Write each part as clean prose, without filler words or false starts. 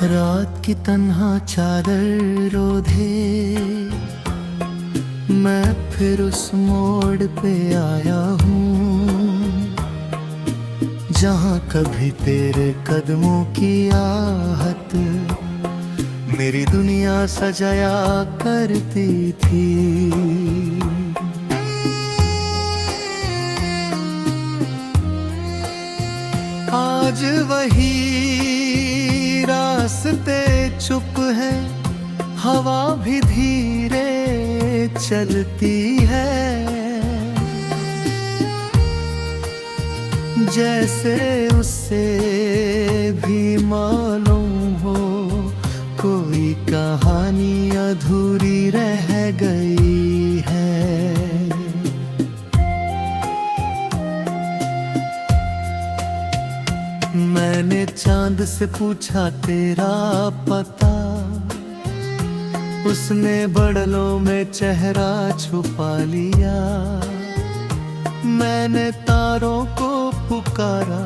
रात की तन्हा चादर ओढ़े मैं फिर उस मोड़ पे आया हूँ जहाँ कभी तेरे कदमों की आहट मेरी दुनिया सजाया करती थी। आज वही रास्ते चुप है, हवा भी धीरे चलती है, जैसे उससे भी मालूम हो कोई कहानी अधूरी रह गई है। मैंने चांद से पूछा तेरा पता, उसने बदलों में चेहरा छुपा लिया। मैंने तारों को पुकारा,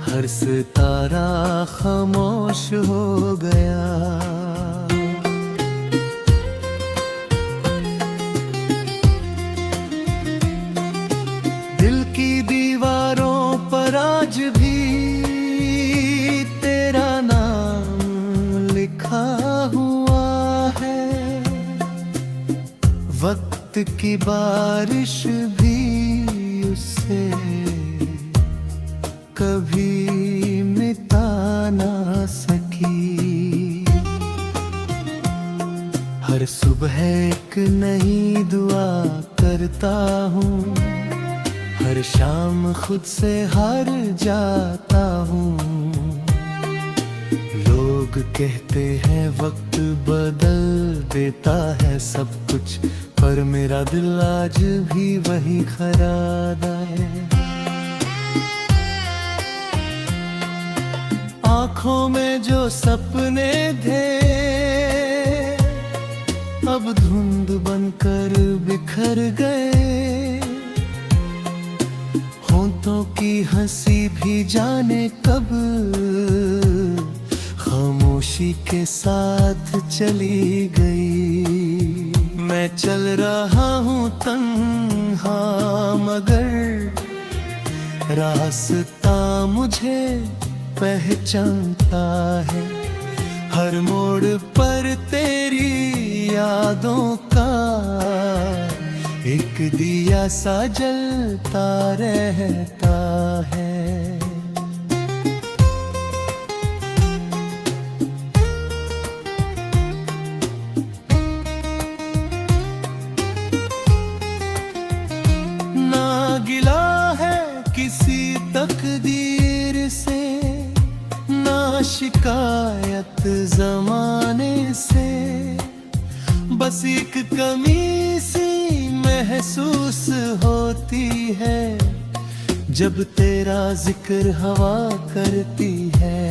हर सितारा खामोश हो गया। दिल की दीवारों पर आज भी तेरा नाम लिखा हुआ है। वक्त की बारिश भी उससे कभी मिटा ना सकी। हर सुबह एक नई दुआ करता हूँ, हर शाम खुद से हार जाता हूँ। लोग कहते हैं वक्त बदल देता है सब कुछ, पर मेरा दिल आज भी वही खरादा है। आँखों में जो सपने थे अब धुंध बनकर बिखर गए। होंठों की हंसी भी जाने कब खामोशी के साथ चली गई। मैं चल रहा हूँ तन्हा मगर रास्ता मुझे पहचानता है। हर मोड़ पर तेरी यादों का एक दिया सा जलता रहता है। ना गिला है किसी तकदीर से, ना शिकायत जमाने से, बस एक कमी सी महसूस होती है जब तेरा जिक्र हवा करती है।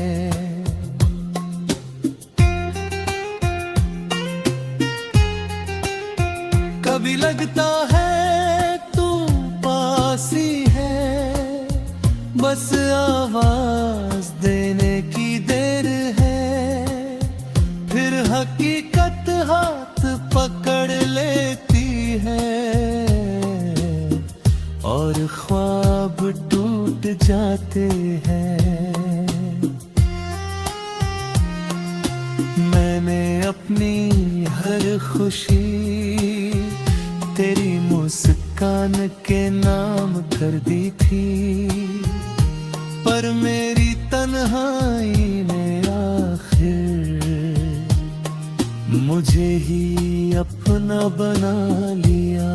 कभी लगता है तू पास ही है, बस आवाज देने की देर है। फिर हकीकत हाथ पकड़ लेती है और ख्वाब टूट जाते हैं। मैंने अपनी हर खुशी तेरी मुस्कान के नाम कर दी थी, पर मेरी तन्हाई ने आखिर मुझे ही अपना बना लिया।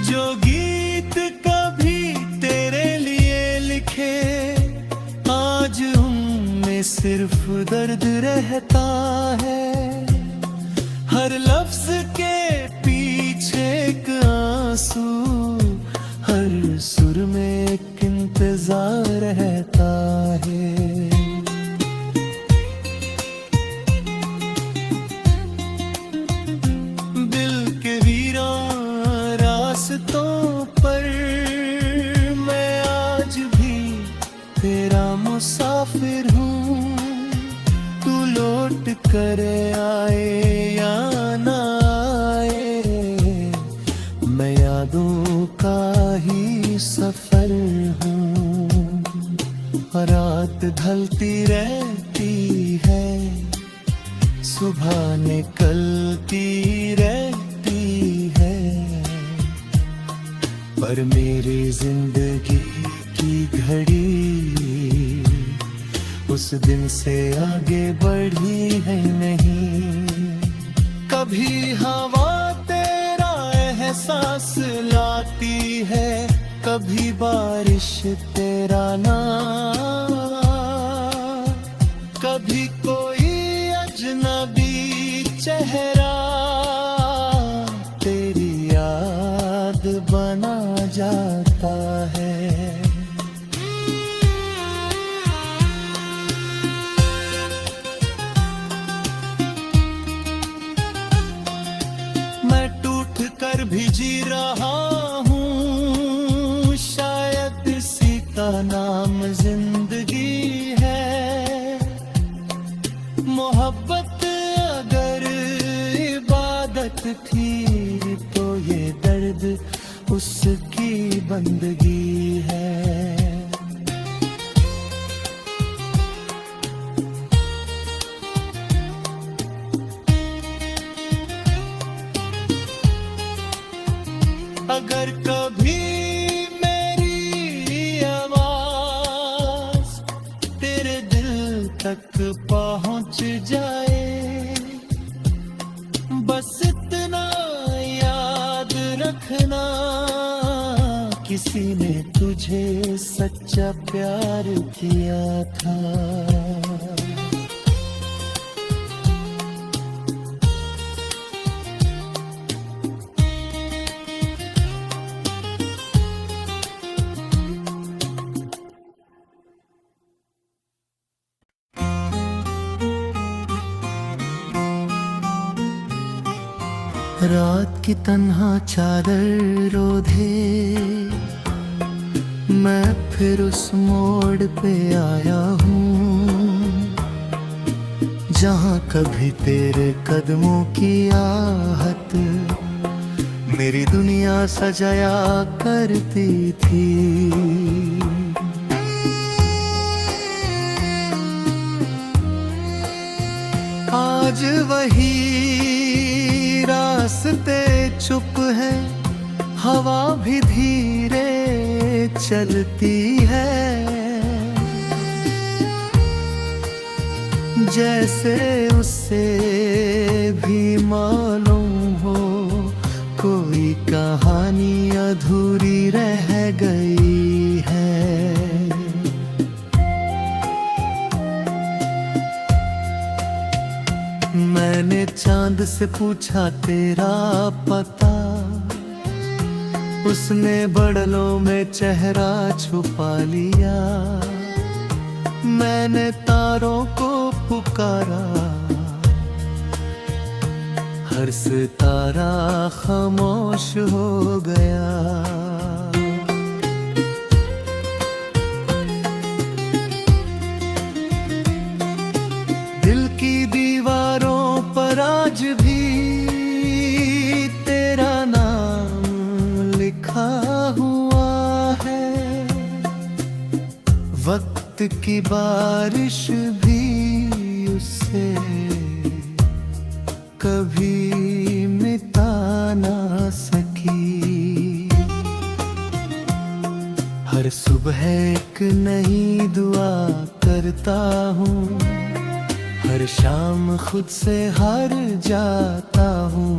जो गीत कभी तेरे लिए लिखे आज उनमें सिर्फ दर्द रहता है। हर लफ्ज के पीछे एक आंसू, हर सुर में एक इंतजार रहता है। दिल के वीरान लौट कर आए या ना आए, मैं यादों का ही सफर हूँ। रात ढलती रहती है, सुबह निकलती रहती है, पर मेरी जिंदगी की घड़ी उस दिन से आगे बढ़ी है नहीं। कभी हवा तेरा एहसास लाती है, कभी बारिश तेरा नाम, कभी कोई अजनबी चेहरा तेरी याद बना जाता है। मैं टूट कर भी जी रहा हूँ, शायद इसी का नाम जिंदगी है। मोहब्बत अगर इबादत थी तो ये दर्द उसकी बंदगी है। अगर कभी मेरी आवाज तेरे दिल तक पहुंच जाए, बस इतना याद रखना, किसी ने तुझे सच्चा प्यार किया था। रात की तन्हा चादर ओढ़े मैं फिर उस मोड़ पे आया हूँ, जहाँ कभी तेरे कदमों की आहट मेरी दुनिया सजाया करती थी। आज वही रास्ते चुप है, हवा भी धीरे चलती है, जैसे उससे भी मालूम हो कोई कहानी अधूरी रह गई है। मैंने चांद से पूछा तेरा पता, उसने बदलों में चेहरा छुपा लिया। मैंने तारों को पुकारा, हर सितारा खामोश हो गया। दिल की दीवारों पर आज भी तेरा नाम लिखा हुआ है। वक्त की बारिश भी उससे कभी मिटा ना सकी। हर सुबह एक नई दुआ करता हूँ, हर शाम खुद से हार जाता हूँ।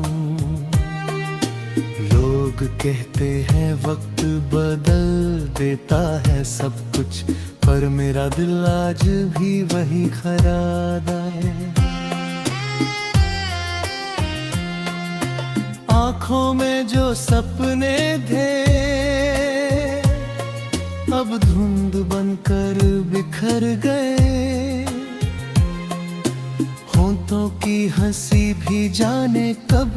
लोग कहते हैं वक्त बदल देता है सब कुछ, पर मेरा दिल आज भी वही खरादा है। आँखों में जो सपने थे अब धुंध बनकर बिखर गए। होंठों की हंसी भी जाने कब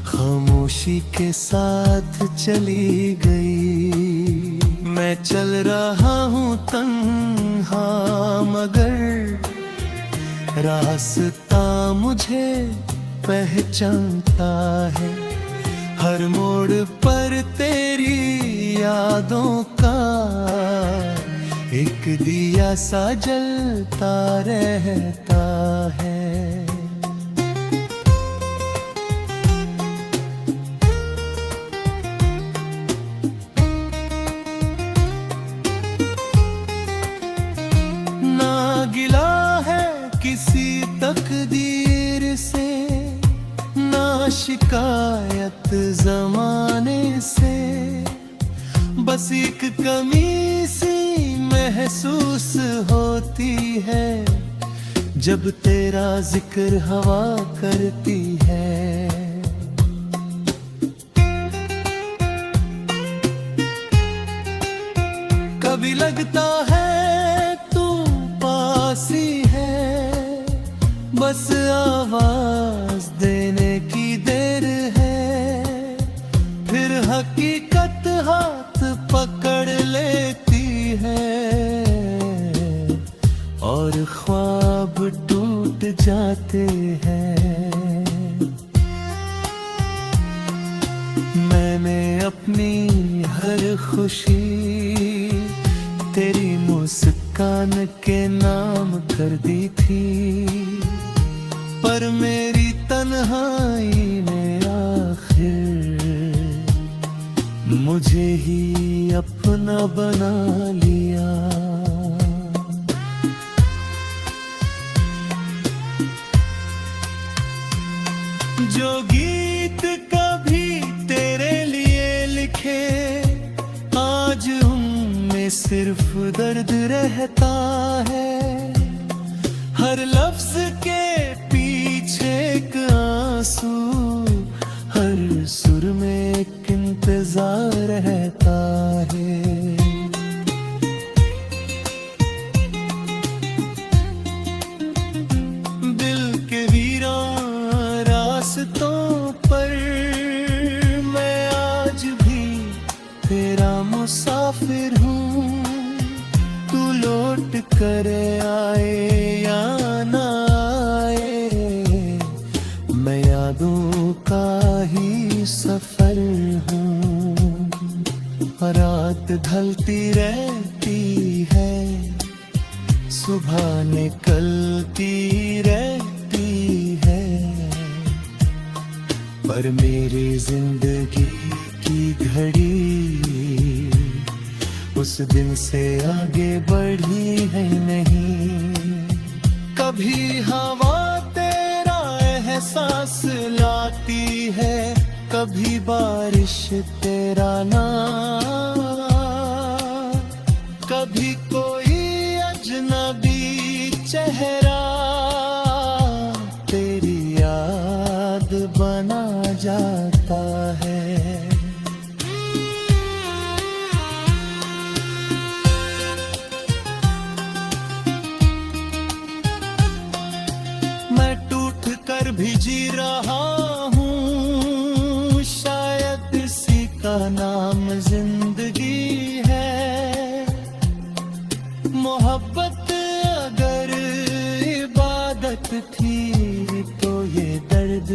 खामोशी के साथ चली गई। मैं चल रहा हूँ तन्हा मगर रास्ता मुझे पहचानता है, हर मोड़ पर तेरी यादों का एक दिया सा जलता रहता है। ना गिला है किसी तकदीर से, ना शिकायत जमाने से, बस एक कमी सी महसूस होती है जब तेरा जिक्र हवा करती है। कभी लगता है तू पास ही है, बस आवाज देने की देर है, फिर हकीकत हाथ पकड़ लेती है और ख्वाब टूट जाते हैं। मैंने अपनी हर खुशी तेरी मुस्कान के नाम कर दी थी, पर मेरी तन्हाई ने आखिर मुझे ही अपना बना लिया। जो गीत कभी तेरे लिए लिखे, आज उनमें सिर्फ दर्द रहता है, हर लफ्ज के पीछे एक आंसू, हर सुर में एक इंतजार रहता है। दिल के वीरान रास्तों पर मैं आज भी तेरा मुसाफिर हूँ, तू लौट कर आए या ना आए, मैं यादों का ही सफर हूँ। रात ढलती रहती है, सुबह निकलती रहती है, पर मेरी जिंदगी की घड़ी उस दिन से आगे बढ़ी है नहीं। कभी हवा तेरा एहसास लाती है, कभी बारिश तेरा नाम, कभी कोई अजनबी चेहरा तेरी याद बना जाता है। मैं टूट कर भी जी रहा हूँ, शायद इसी का नाम जिंदगी है। मोहब्बत अगर इबादत थी तो ये दर्द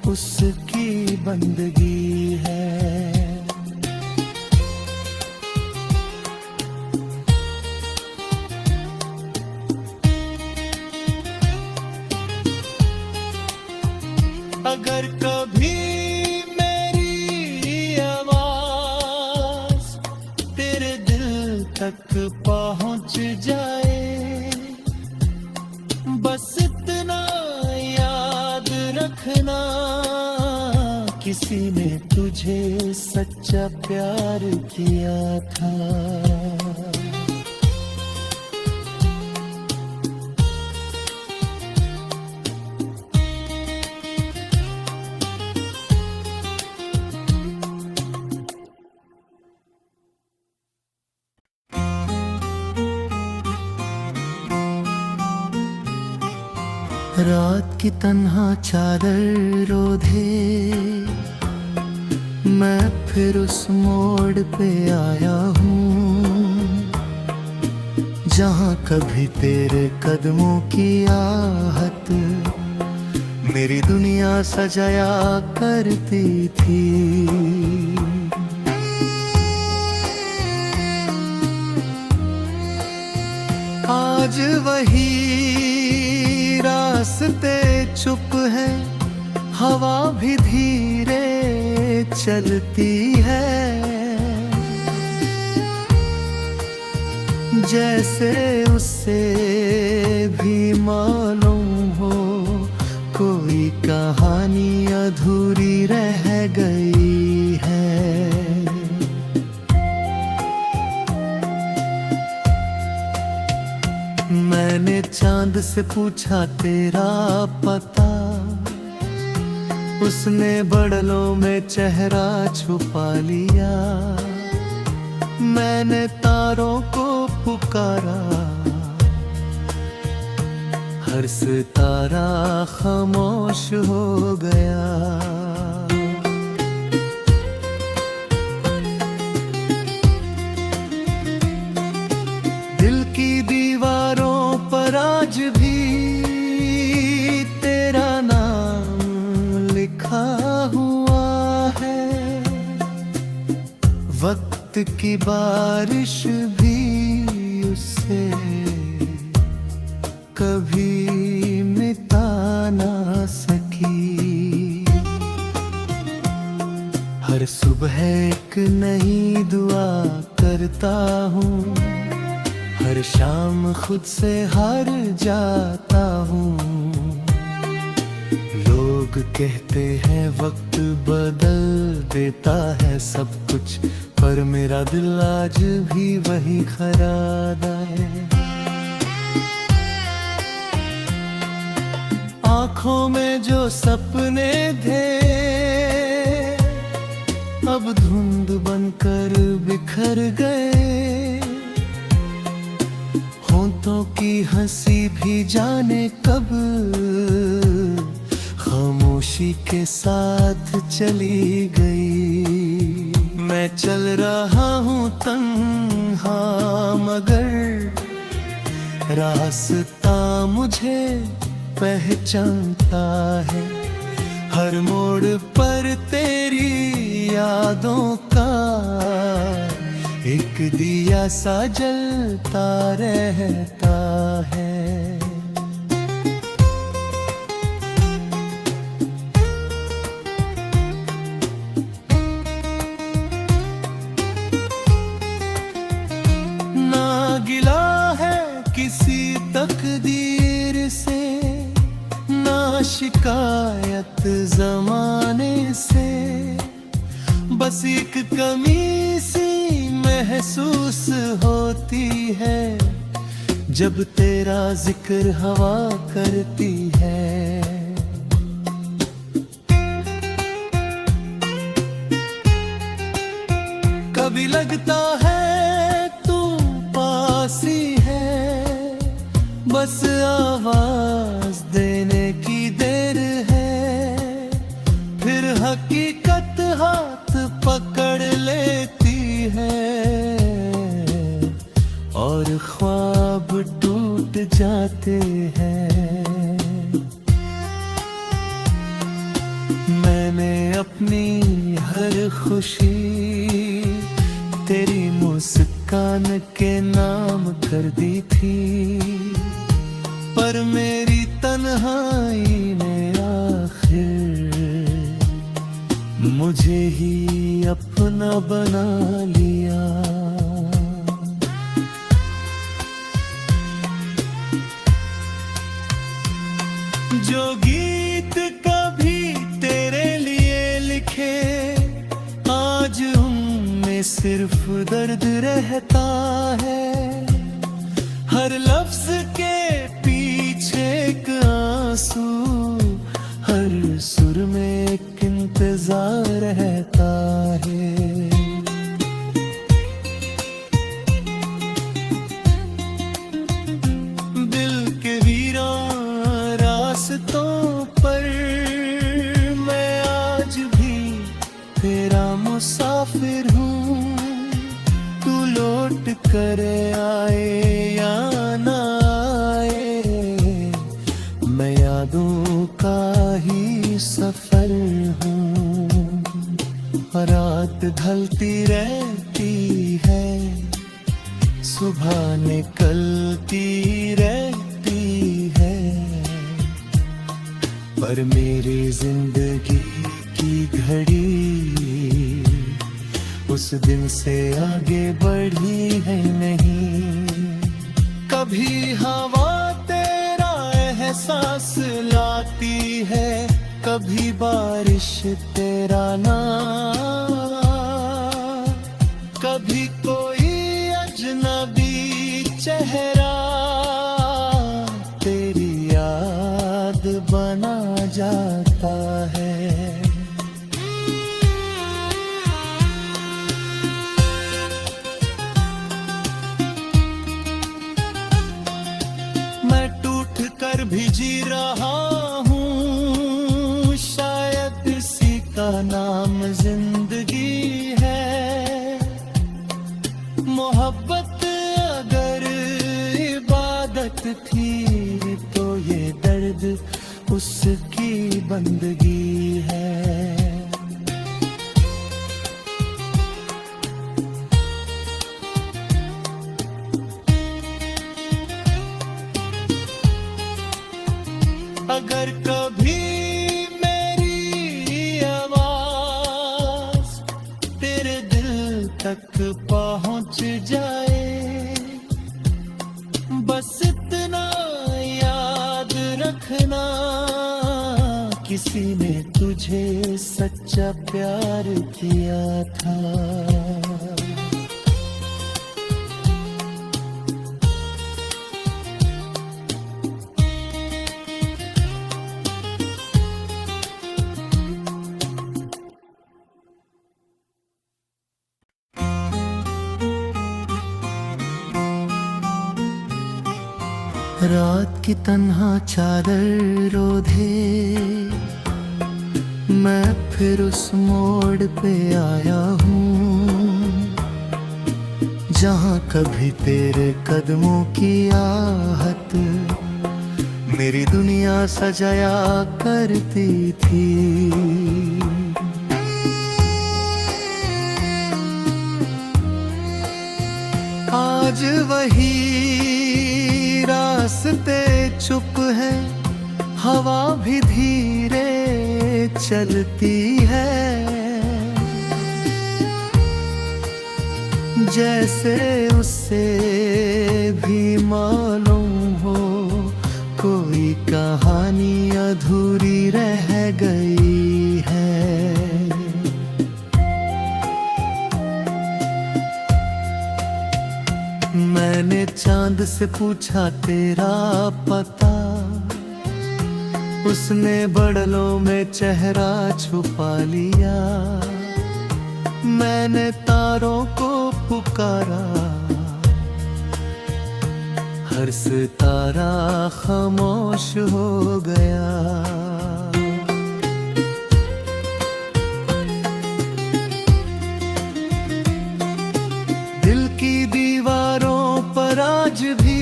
उसकी बंदगी है। अगर कभी मेरी आवाज तेरे दिल तक पहुंच जाए, बस इतना याद रखना, किसी ने तुझे सच्चा प्यार किया था। रात की तन्हा चादर ओढ़े मैं फिर उस मोड़ पे आया हूँ जहाँ कभी तेरे कदमों की आहट मेरी दुनिया सजाया करती थी। आज वही रास्ते चुप है, हवा भी धीरे चलती है, जैसे उससे भी मालूम हो कोई कहानी अधूरी रह गई है। मैंने चांद से पूछा तेरा पता, उसने बदलों में चेहरा छुपा लिया। मैंने तारों को पुकारा, हर सितारा खामोश हो गया। दिल की दीवारों पर आज भी तेरा नाम लिखा हुआ है। वक्त की बारिश भी उससे कभी मिटा ना सकी। हर सुबह एक नई दुआ करता हूँ, हर शाम खुद से हार जाता हूँ। लोग कहते हैं वक्त बदल देता है सब कुछ, पर मेरा दिल आज भी वही खड़ा है। आँखों में जो सपने थे अब धुंध बनकर बिखर गए। होंठों की हंसी भी जाने कब खामोशी के साथ चली गई। मैं चल रहा हूँ तन्हा मगर रास्ता मुझे पहचानता है। हर मोड़ पर तेरी यादों का एक दिया सा जलता रहता है। ना गिला है किसी तकदीर से, ना शिकायत जमाने से, बस एक कमी सी महसूस होती है जब तेरा जिक्र हवा करती है। कभी लगता है तू पास ही है, बस आवाज देने की देर है। फिर हकीकत हाथ पकड़ लेती है और ख्वाब टूट जाते हैं। मैंने अपनी हर खुशी तेरी मुस्कान के नाम कर दी थी, पर मेरी तन्हाई ने आखिर मुझे ही अपना बना लिया। जो गीत कभी तेरे लिए लिखे आज उनमें सिर्फ दर्द रहता है। हर लफ्ज के पीछे एक आंसू, हर सुर में एक इंतजार रहता है। दिल के वीरान रास्तों पर मैं आज भी तेरा मुसाफिर हूँ। तू लौट कर आए या मैं यादों का ही सफर हूँ। रात ढलती रहती है, सुबह निकलती रहती है, पर मेरी जिंदगी की घड़ी उस दिन से आगे बढ़ी है नहीं। कभी हवा तेरा एहसास लाती है, कभी बारिश तेरा नाम, कभी कोई अजनबी चेहरा तेरी याद बना जाता है। मैं टूट कर भी जी रहा हूँ, शायद इसी का नाम जिंदगी है। मोहब्बत अगर इबादत थी तो ये दर्द उसकी बंदगी है। अगर कभी मेरी आवाज तेरे दिल तक पहुंच जाए, बस इतना याद रखना, किसी ने तुझे सच्चा प्यार किया था। रात की तन्हा चादर ओढ़े मैं फिर उस मोड़ पे आया हूँ, जहाँ कभी तेरे कदमों की आहट मेरी दुनिया सजाया करती थी। आज वही रास्ते चुप है, हवा भी धीरे चलती है, जैसे उससे भी मालूम हो कोई कहानी अधूरी रह गई है। मैंने चांद से पूछा तेरा पता, उसने बदलों में चेहरा छुपा लिया। मैंने तारों को पुकारा, हर सितारा खामोश हो गया। दिल की दीवारों पर आज भी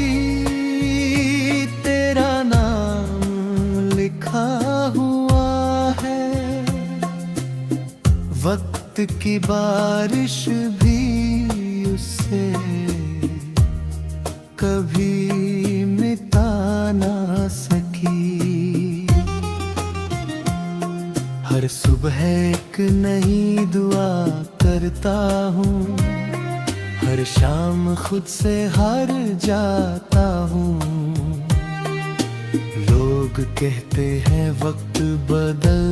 तेरा नाम लिखा हुआ है। वक्त की बारिश भी उससे कभी मिटा ना सकी। हर सुबह एक नई दुआ करता हूँ, हर शाम खुद से हार जाता हूँ। लोग कहते हैं वक्त बदल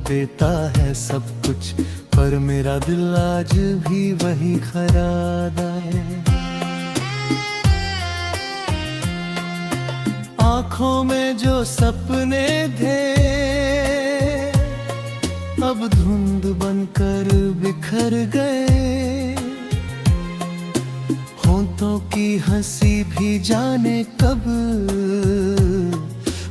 देता है सब कुछ, पर मेरा दिल आज भी वही खड़ा है। आँखों में जो सपने थे अब धुंध बनकर बिखर गए। होंठों की हंसी भी जाने कब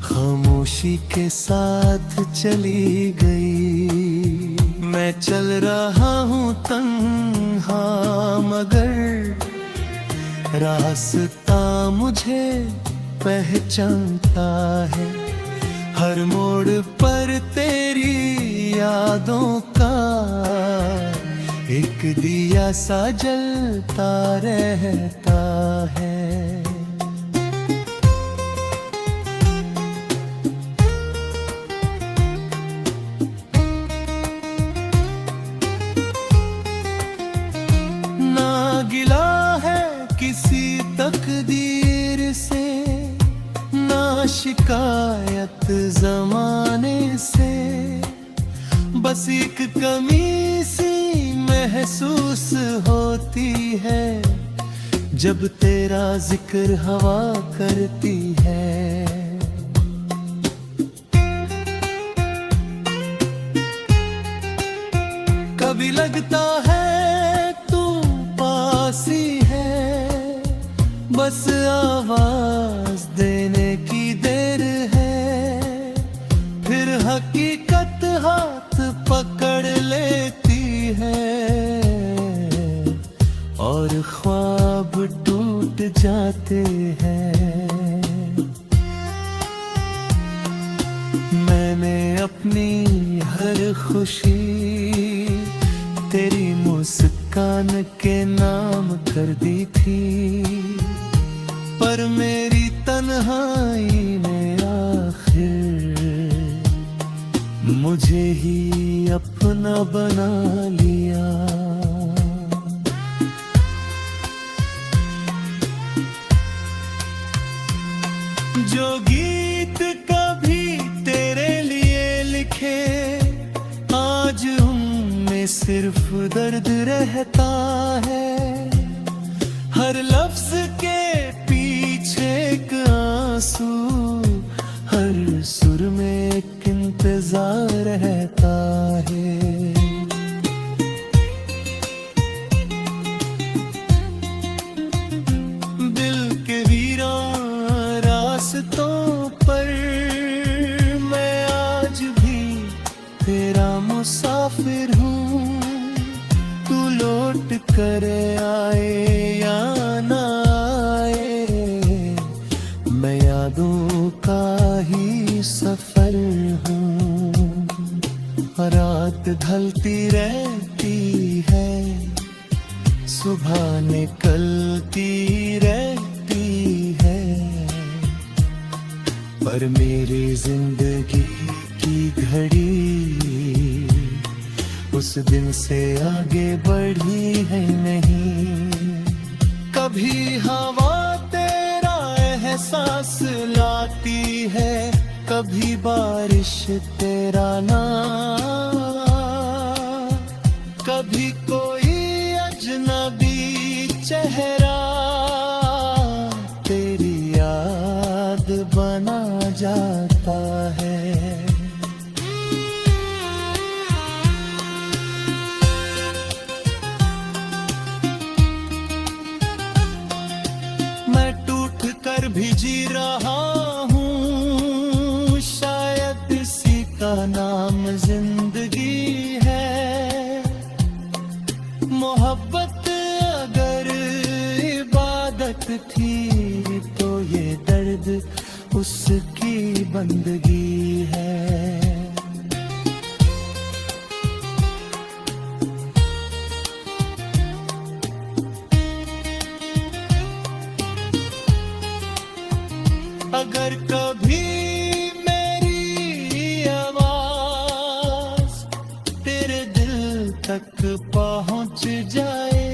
खामोशी के साथ चली गई। मैं चल रहा हूँ तन्हा मगर रास्ता मुझे पहचानता है। हर मोड़ पर तेरी यादों का एक दिया सा जलता रहता है। ना गिला है किसी तकदीर से, ना शिकायत जमाने से, बस एक कमी सी महसूस होती है जब तेरा जिक्र हवा करती है। कभी लगता है तू पास ही है, बस आवाज देने की देर है, फिर हकीकत हाथ पकड़ लेती है और ख्वाब टूट जाते हैं। मैंने अपनी हर खुशी तेरी मुस्कान के नाम कर दी थी, पर मेरी तन्हाई ने आखिर मुझे ही अपना बना लिया। जो गीत कभी तेरे लिए लिखे आज उनमें सिर्फ दर्द रहता है। हर लफ्ज के पीछे एक आंसू, हर सुर में एक इंतजार रहता है। दिल के वीरान रास्तों पर मैं आज भी तेरा मुसाफिर हूँ। तू लौट कर आए या ना आए, मैं यादों का ही सफर हूँ। रात ढलती रहती है, सुबह निकलती रहती है, पर मेरी जिंदगी की घड़ी उस दिन से आगे बढ़ी है नहीं। कभी हवा तेरा एहसास लाती है, कभी बारिश तेरा नाम, कभी कोई अजनबी चेहरा तेरी याद बना जाता है। मैं टूट कर भी जी रहा हूँ, शायद इसी का नाम जिंदगी है। मोहब्बत अगर इबादत थी तो ये दर्द उसकी बंदगी है। अगर कभी मेरी आवाज तेरे दिल तक पहुंच जाए,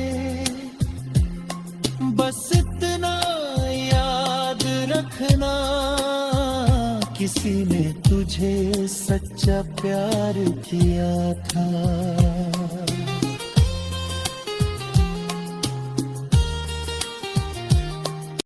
बस इतना याद रखना किसी ने तुझे सच्चा प्यार किया था।